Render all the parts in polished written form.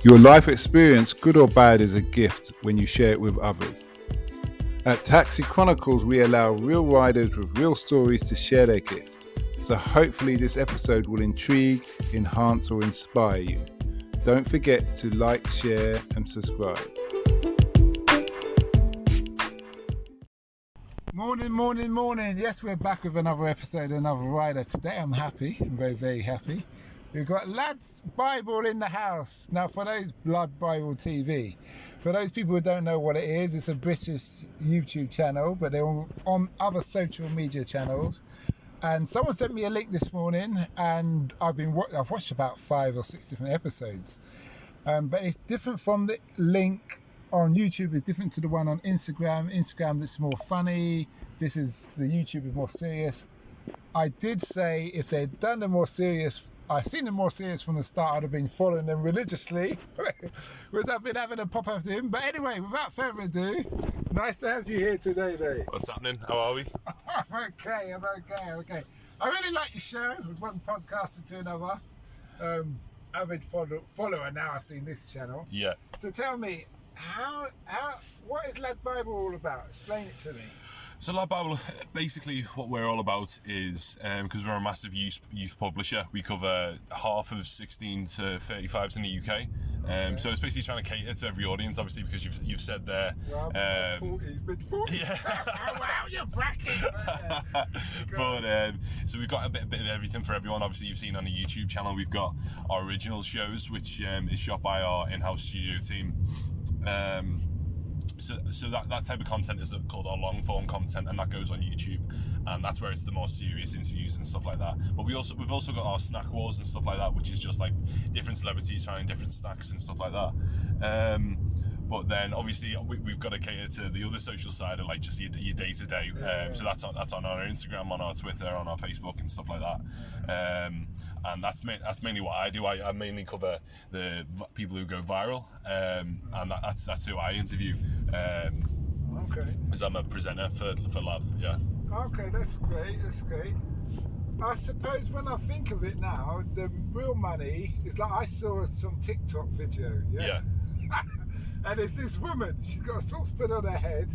Your life experience, good or bad, is a gift when you share it with others. At Taxi Chronicles, we allow real riders with real stories to share their gift. So hopefully this episode will intrigue, enhance or inspire you. Don't forget to like, share and subscribe. Morning. Yes, we're back with another episode, another rider. Today I'm happy. I'm very, very happy. We've got LadBible in the house. Now, for those LadBibleTV, for those people who don't know what it is, it's a British YouTube channel, but they're on other social media channels. And someone sent me a link this morning, and I've watched about 5 or 6 different episodes. But it's different from the link on YouTube. It's different to the one on Instagram. Instagram, that's more funny. The YouTube is more serious. I did say if they'd done the more serious, I've seen them more serious from the start, I'd have been following them religiously, which I've been having a pop after him. But anyway, without further ado, nice to have you here today, mate. What's happening? How are we? I'm okay. I really like your show. It was one podcaster to another. Avid follower now. I've seen this channel. Yeah. So tell me, what is LadBible all about? Explain it to me. So LadBible, basically what we're all about is, because we're a massive youth publisher, we cover half of 16 to 35s in the UK. So it's basically trying to cater to every audience, obviously, because you've said there. Well, mid-40s. Yeah. Oh, wow, you're bragging. But so we've got a bit of everything for everyone. Obviously, you've seen on the YouTube channel, we've got our original shows, which is shot by our in-house studio team. So that type of content is called our long form content, and that goes on YouTube, and that's where it's the more serious interviews and stuff like that. But we've also got our snack wars and stuff like that, which is just like different celebrities trying different snacks and stuff like that. But then obviously we've got to cater to the other social side of like just your day to day. So that's on our Instagram, on our Twitter, on our Facebook and stuff like that. And that's mainly what I do. I mainly cover the people who go viral, and that's who I interview. Okay. Because I'm a presenter for Lad. Yeah. Okay, that's great. I suppose when I think of it now, the real money is like I saw some TikTok video. Yeah. And it's this woman. She's got a saucepan on her head,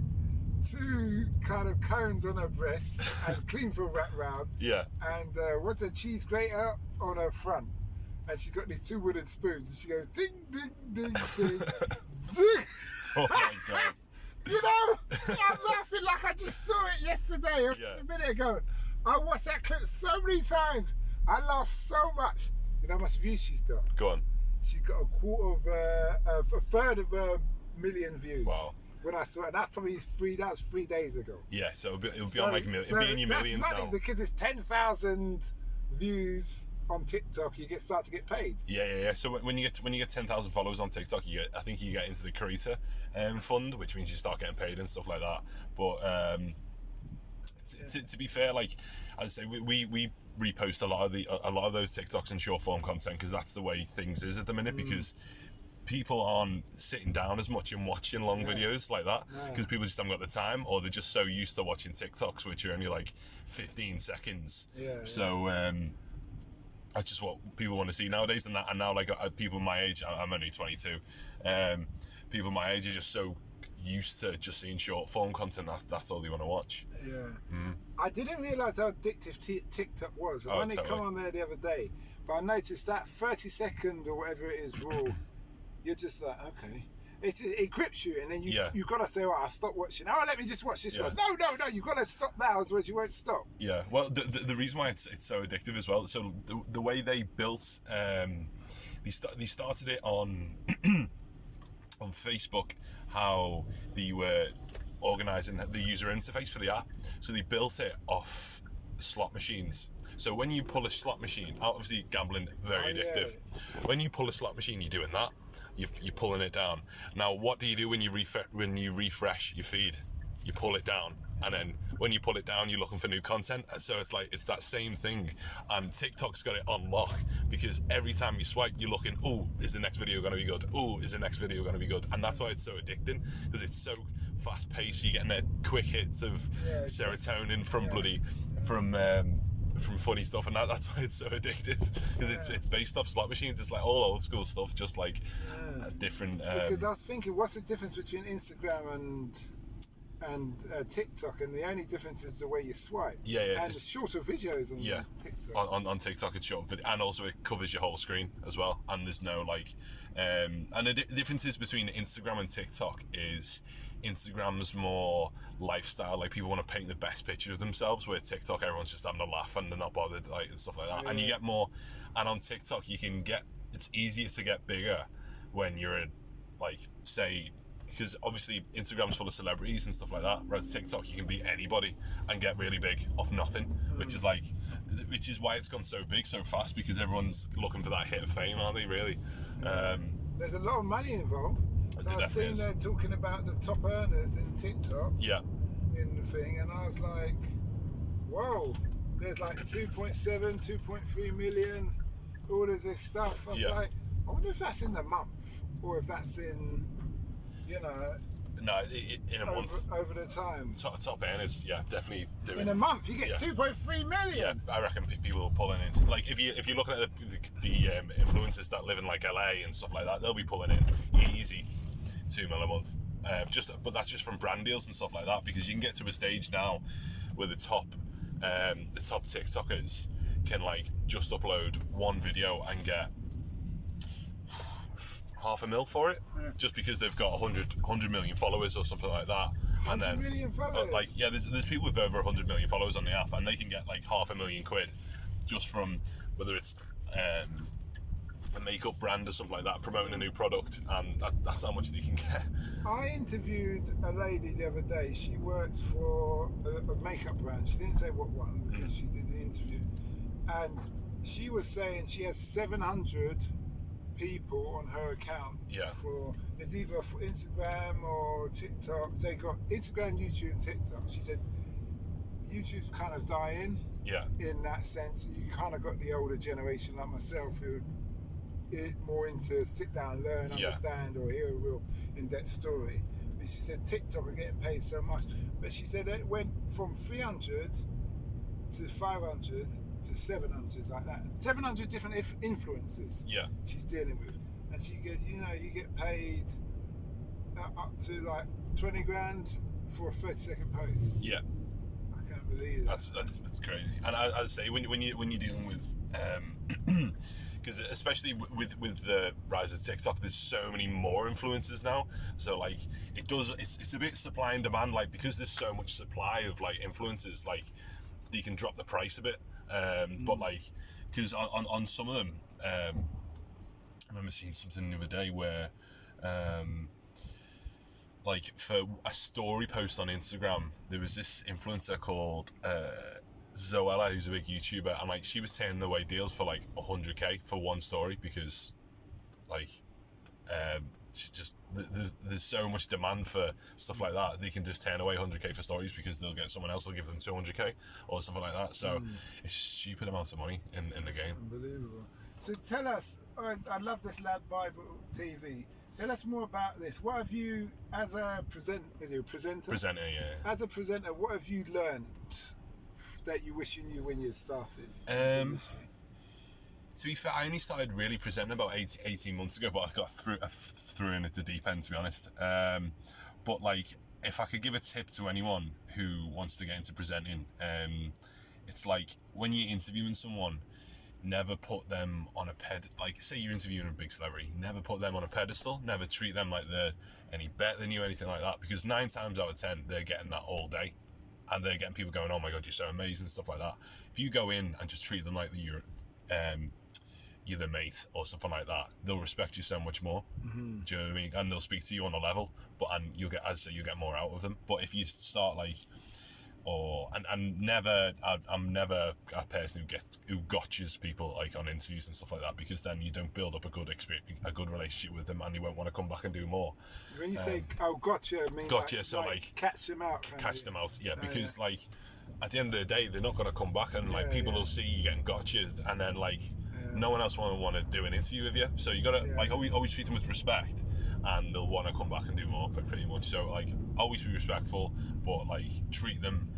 2 kind of cones on her breasts, and clean for wrap round. Yeah. And what's a cheese grater on her front? And she's got these 2 wooden spoons, and she goes ding ding ding ding zing. Oh my god. You know, I'm laughing like I just saw it yesterday, a minute ago. I watched that clip so many times. I laughed so much. You know how much views she's got? Go on. She got a third of a million views. Wow. When I saw it, that was 3 days ago. Yeah, so it'll be on like it'll be in your millions that's money now. Because it's 10,000 views on TikTok, you start to get paid. Yeah. So when you get 10,000 followers on TikTok, I think you get into the creator fund, which means you start getting paid and stuff like that. But to be fair, like as I say, we repost a lot of those TikToks and short form content because that's the way things is at the minute. Because people aren't sitting down as much and watching long videos like that because people just haven't got the time, or they're just so used to watching TikToks, which are only like 15 seconds. So that's just what people want to see nowadays. And now like people my age, I'm only 22. People my age are just so used to just seeing short form content. That's all they want to watch. I didn't realise how addictive TikTok was. I only come on there the other day, but I noticed that 30-second or whatever it is rule. You're just like, okay. It grips you, and then you got to say, oh, I'll stop watching. Oh, let me just watch this one. No, you've got to stop now, otherwise you won't stop. Yeah, well, the reason why it's so addictive as well, so the way they built, they started it on on Facebook, how they were organising the user interface for the app. So they built it off slot machines. So when you pull a slot machine, obviously gambling, very addictive. When you pull a slot machine, you're doing that. You're pulling it down. Now, what do you do when you refresh your feed? You pull it down, and then when you pull it down, you're looking for new content. So it's that same thing. And TikTok's got it on lock because every time you swipe, you're looking, oh, is the next video going to be good? Oh, is the next video going to be good? And that's why it's so addicting, because it's so fast paced. You're getting quick hits of serotonin from from funny stuff, and that's why it's so addictive, because it's based off slot machines. It's like all old school stuff, just like different. Because I was thinking, what's the difference between Instagram and TikTok? And the only difference is the way you swipe. Yeah, and the shorter videos on TikTok. On TikTok, it's short, and also it covers your whole screen as well. And there's no like, and the differences between Instagram and TikTok is Instagram's more lifestyle, like people want to paint the best picture of themselves, where TikTok everyone's just having a laugh and they're not bothered, like, and stuff like that. And you get more, and on TikTok it's easier to get bigger when you're like, say, because obviously Instagram's full of celebrities and stuff like that, whereas TikTok you can be anybody and get really big off nothing, which is why it's gone so big so fast, because everyone's looking for that hit of fame, aren't they, really? There's a lot of money involved. So I've seen they're talking about the top earners in TikTok in the thing, and I was like, whoa, there's like 2.7, 2.3 million, all of this stuff. I was like, I wonder if that's in the month, or if that's in, you know, no, in a month. Over the time. Top earners, definitely doing. In a month, you get 2.3 million. Yeah, I reckon people will pull in. Like if you're looking at the influencers that live in like LA and stuff like that, they'll be pulling in easy $2 million a month. But that's just from brand deals and stuff like that, because you can get to a stage now where the top TikTokers can like just upload one video and get $500,000 for it, just because they've got 100 million followers or something like that. And then 100 million followers? There's people with over 100 million followers on the app, and they can get like £500,000 just from whether it's a makeup brand or something like that promoting a new product, and that's how much they can get. I interviewed a lady the other day. She works for a makeup brand. She didn't say what one, because she did the interview, and she was saying she has 700 people on her account. It's either for Instagram or TikTok. They got Instagram, YouTube, and TikTok. She said YouTube's kind of dying in that sense. You kind of got the older generation like myself who more into sit down, learn, understand, or hear a real in-depth story. But she said TikTok are getting paid so much. But she said it went from 300 to 500 to 700, like that. 700 different influencers she's dealing with. And she get, you get paid up to like 20 grand for a 30-second post. Yeah. I can't believe it. That's crazy. And as I say, when you're dealing with because especially with the rise of TikTok, there's so many more influencers now. So like it's a bit supply and demand, like, because there's so much supply of like influencers, like you can drop the price a bit. But like, because on some of them, I remember seeing something the other day where like for a story post on Instagram, there was this influencer called Zoella, who's a big YouTuber, and like she was turning away deals for like 100k for one story, because like she just there's so much demand for stuff like that, they can just turn away 100k for stories, because they'll get someone else will give them 200k or something like that. So it's just stupid amounts of money in the game. Unbelievable. So tell us, I love this LadBibleTV. Tell us more about this. What have you, as a presenter? Presenter, yeah. As a presenter, what have you learned that you wish you knew when you started? To be fair, I only started really presenting about 18 months ago, but I got through in at the deep end, to be honest. But like, if I could give a tip to anyone who wants to get into presenting, it's like when you're interviewing someone, never put them on a like say you're interviewing a big celebrity, never put them on a pedestal, never treat them like they're any better than you, anything like that, because 9 times out of 10 they're getting that all day, and they're getting people going, oh my god, you're so amazing, stuff like that. If you go in and just treat them like you're their mate or something like that, they'll respect you so much more. Do you know what I mean? And they'll speak to you on a level, and you'll get, as I say, you'll get more out of them. But if you start like, I'm never a person who gotchas people like on interviews and stuff like that, because then you don't build up a good relationship with them, and they won't want to come back and do more. When you say gotcha, I mean gotcha, so like catch them out. Because like at the end of the day, they're not going to come back, and like people will see you getting gotchas, and then like no one else will want to do an interview with you. So you got to like always treat them with respect, and they'll want to come back and do more. But pretty much, so like always be respectful, but like treat them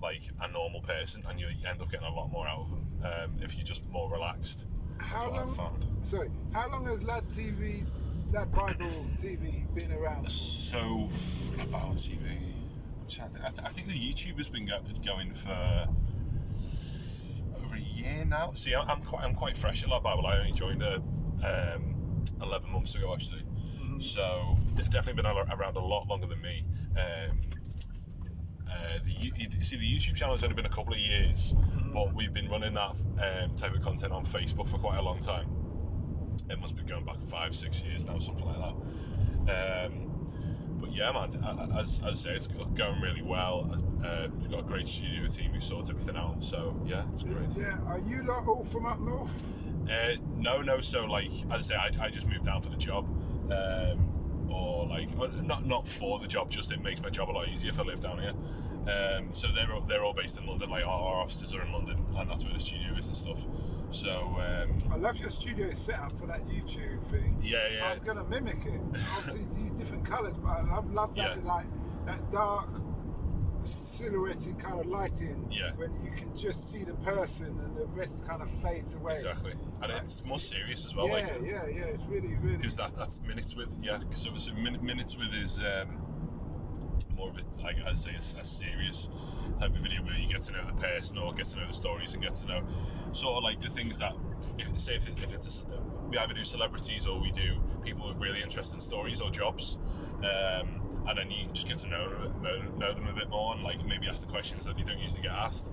like a normal person, and you end up getting a lot more out of them if you're just more relaxed. That's what I've found. Sorry, how long has LadBible TV been around? So, LadBible TV. I'm trying to think. I think the YouTube has been going for over a year now. See, I'm quite fresh at LadBible. I only joined 11 months ago, actually. Mm-hmm. So definitely been around a lot longer than me. The YouTube channel has only been a couple of years, but we've been running that type of content on Facebook for quite a long time. It must be going back 5-6 years now, something like that. But yeah, man, as I say, it's going really well. We've got a great studio team who sorts everything out, so yeah, it's great. Yeah, are you lot all from up north? No. So like, as I say, I just moved down for the job, or like, not for the job. Just it makes my job a lot easier if I live down here. So they're all based in London. Like our offices are in London, and that's where the studio is and stuff. So I love your studio setup for that YouTube thing. Yeah. I was gonna mimic it. Obviously, use different colours, but I love that like that dark silhouetted kind of lighting. Yeah. When you can just see the person and the rest kind of fades away. Exactly, and like, it's more serious as well. Yeah, it's really. Because that's Minutes With. Yeah. So Minutes With is more of a, like I say, a serious type of video where you get to know the person or get to know the stories and get to know sort of like the things that if we either do celebrities or we do people with really interesting stories or jobs, and then you just get to know them a bit more and like maybe ask the questions that you don't usually get asked.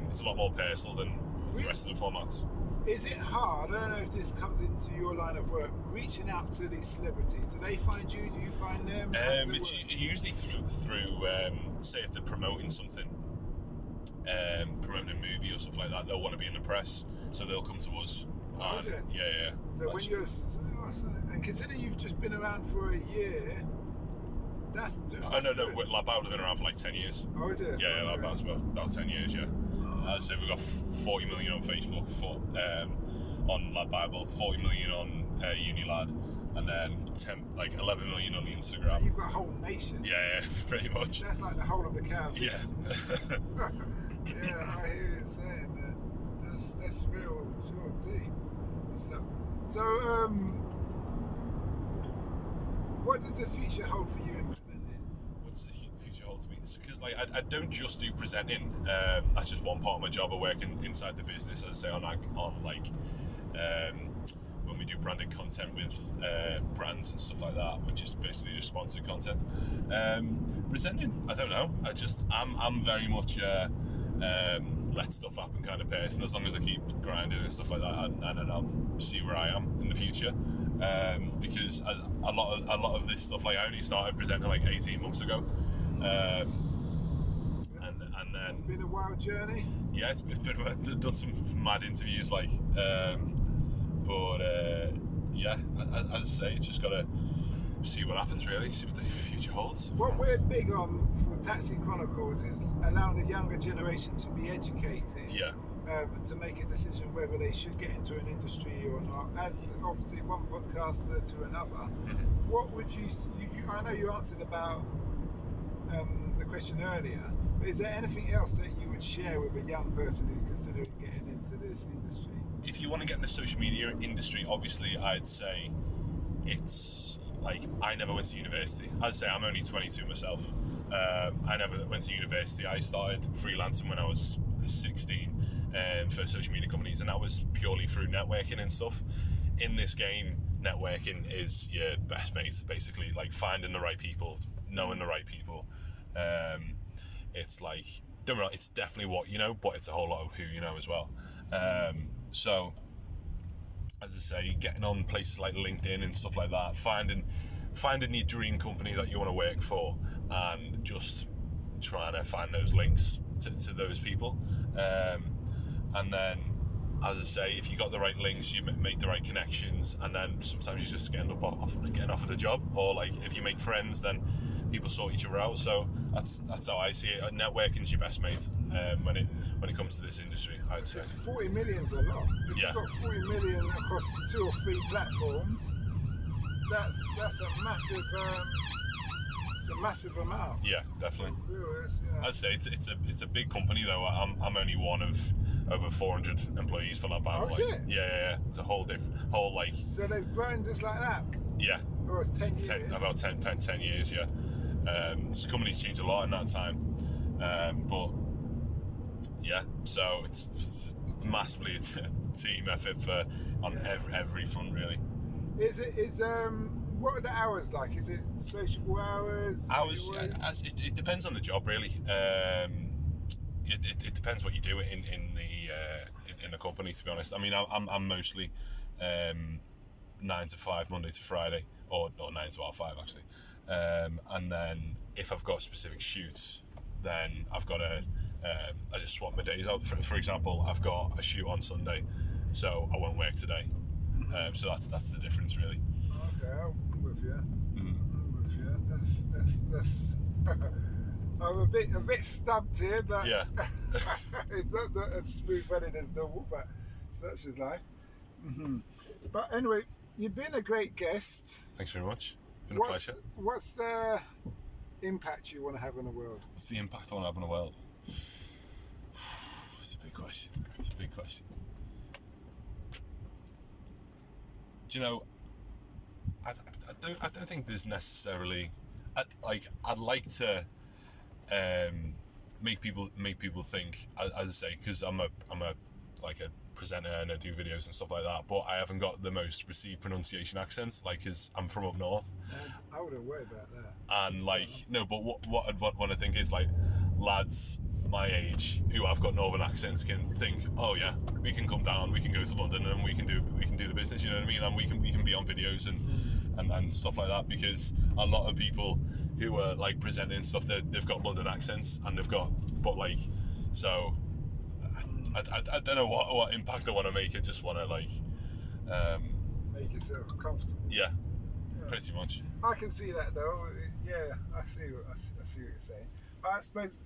It's a lot more personal than the rest of the formats. Is it hard? I don't know if this comes into your line of work, reaching out to these celebrities. Do they find you? Do you find them? It's usually through say if they're promoting something, promoting a movie or stuff like that, they'll want to be in the press, so they'll come to us. Yeah. So when you're, and considering you've just been around for a year, that's no. LadBible's been around for like 10 years. Oh, is it? Yeah, LadBible's about 10 years. Yeah. So we've got 40 million on Facebook, on LadBible, 40 million on Unilad, and then 11 million on the Instagram. So you've got a whole nation. Yeah, pretty much. That's like the whole of the cow. Yeah. Yeah, I hear you saying that. That's real deep. So, what does the future hold for you in presenting? What does the future hold for me? Because like I don't just do presenting. That's just one part of my job. I work inside the business, as I say, on when we do branded content with brands and stuff like that, which is basically just sponsored content. Presenting, I don't know. I'm very much let stuff happen kind of person. As long as I keep grinding and stuff like that, and then I'll see where I am in the future. Because a lot of this stuff, like I only started presenting like 18 months ago. And then it's been a wild journey. Yeah, it's been done some mad interviews, like, yeah, as I say, it's just gotta see what happens, really, see what the future holds. What we're big on for Taxi Chronicles is allowing the younger generation to be educated. Yeah. To make a decision whether they should get into an industry or not, as obviously one podcaster to another. Mm-hmm. What would you I know you answered about the question earlier, but is there anything else that you would share with a young person who's considering getting into this industry? If you want to get in the social media industry, obviously I'd say it's like, I never went to university. I'd say I'm only 22 myself. I never went to university. I started freelancing when I was 16 for social media companies, and that was purely through networking and stuff. In this game, networking is your best mate, basically, like finding the right people, knowing the right people. It's like, don't know, it's definitely what you know, but it's a whole lot of who you know as well. So, as I say, getting on places like LinkedIn and stuff like that, finding your dream company that you want to work for, and just trying to find those links to those people. And then, as I say, if you got the right links, you make the right connections, and then sometimes you just end up getting offered a job, or like if you make friends, then people sort each other out. So that's how I see it. Networking's your best mate when it comes to this industry, I'd say. 40 million's a lot. If you've got 40 million across 2 or 3 platforms, that's a massive. So a massive amount. Yeah, definitely. I'd say it's a big company though. I'm only one of over 400 employees for LadBible. Oh, is it? Yeah. It's a whole like. So they've grown just like that. Yeah. Or it's 10 years. About 10 years. Yeah. So the company's changed a lot in that time, but yeah. So it's massively a team effort on every front really. What are the hours like? Is it sociable hours? It depends on the job really. It depends what you do in the company, to be honest. I mean, I'm mostly 9 to 5 Monday to Friday, or 9 to 5 actually. And then if I've got specific shoots, then I've got I just swap my days out. For example, I've got a shoot on Sunday, so I won't work today. So that's the difference really. Okay, I'm with you. I'm with you. That's I'm a bit stumped here, but yeah. It's not as smooth running as normal, but such is life. But anyway, you've been a great guest. Thanks very much. Been a pleasure. What's the impact you want to have on the world? What's the impact I want to have on the world? It's a big question. Do you know, I don't think there's necessarily. I'd like to make people think, as I say, because I'm a presenter and I do videos and stuff like that, but I haven't got the most received pronunciation accent, because I'm from up north. I wouldn't worry about that. And but what I'd want to think is lads my age who have got northern accents can think, oh yeah, we can come down, we can go to London, and we can do the business, you know what I mean, and we can be on videos and stuff like that, because a lot of people who are presenting stuff, they've got London accents, and so I don't know what impact I want to make. I just want to make yourself comfortable. Yeah, pretty much. I can see that though. Yeah, I see what you're saying. But I suppose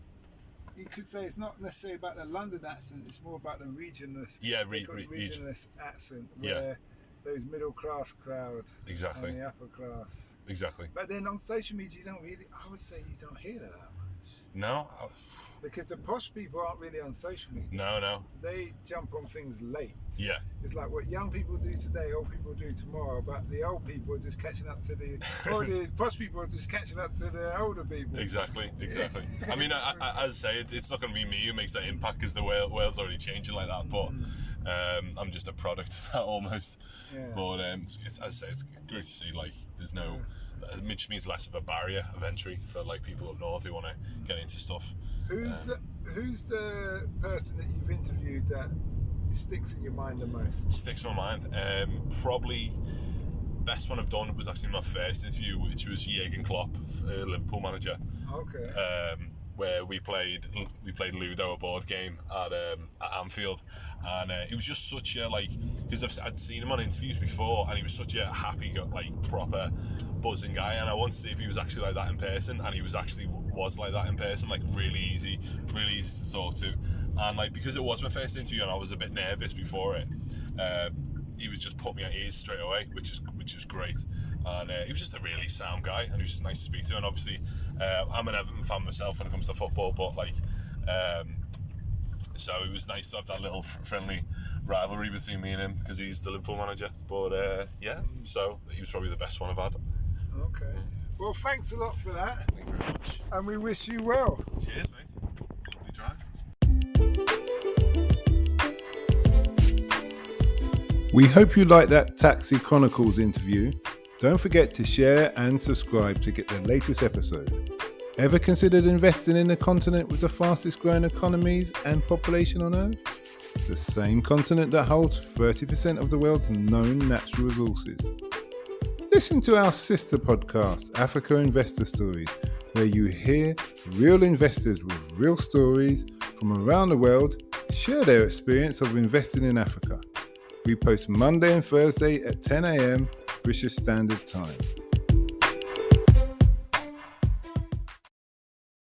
you could say it's not necessarily about the London accent, it's more about the regionalist. Yeah, regionalist accent, where those middle class crowd, exactly, and the upper class, exactly. But then on social media, I would say you don't hear that much. No, because the posh people aren't really on social media. No. They jump on things late. Yeah. It's like what young people do today, old people do tomorrow, but the old people are just catching up to the posh people are just catching up to the older people. Exactly. I mean, as I say, it's not going to be me who makes that impact, because the world's already changing like that, but I'm just a product of that almost. Yeah. But as I say, it's great to see there's no, which means less of a barrier of entry for people up north who want to get into stuff. Who's the person that you've interviewed that sticks in your mind the most? Sticks in my mind? Probably best one I've done was actually my first interview, which was Jürgen Klopp, Liverpool manager. Okay. Where we played Ludo, a board game at Anfield, and it was just such a because I'd seen him on interviews before, and he was such a happy, proper buzzing guy, and I wanted to see if he was actually like that in person, and he was like that in person, really easy to talk to, and because it was my first interview and I was a bit nervous before it, he was just put me at ease straight away, which was great, and he was just a really sound guy, and he was just nice to speak to, and obviously I'm an Everton fan myself when it comes to football, but so it was nice to have that little friendly rivalry between me and him, because he's the Liverpool manager, but so he was probably the best one I've had. Okay. Well, thanks a lot for that. Thank you very much. And we wish you well. Cheers, mate. Lovely drive. We hope you liked that Taxi Chronicles interview. Don't forget to share and subscribe to get the latest episode. Ever considered investing in the continent with the fastest growing economies and population on Earth? The same continent that holds 30% of the world's known natural resources. Listen to our sister podcast, Africa Investor Stories, where you hear real investors with real stories from around the world share their experience of investing in Africa. We post Monday and Thursday at 10 a.m. British Standard Time.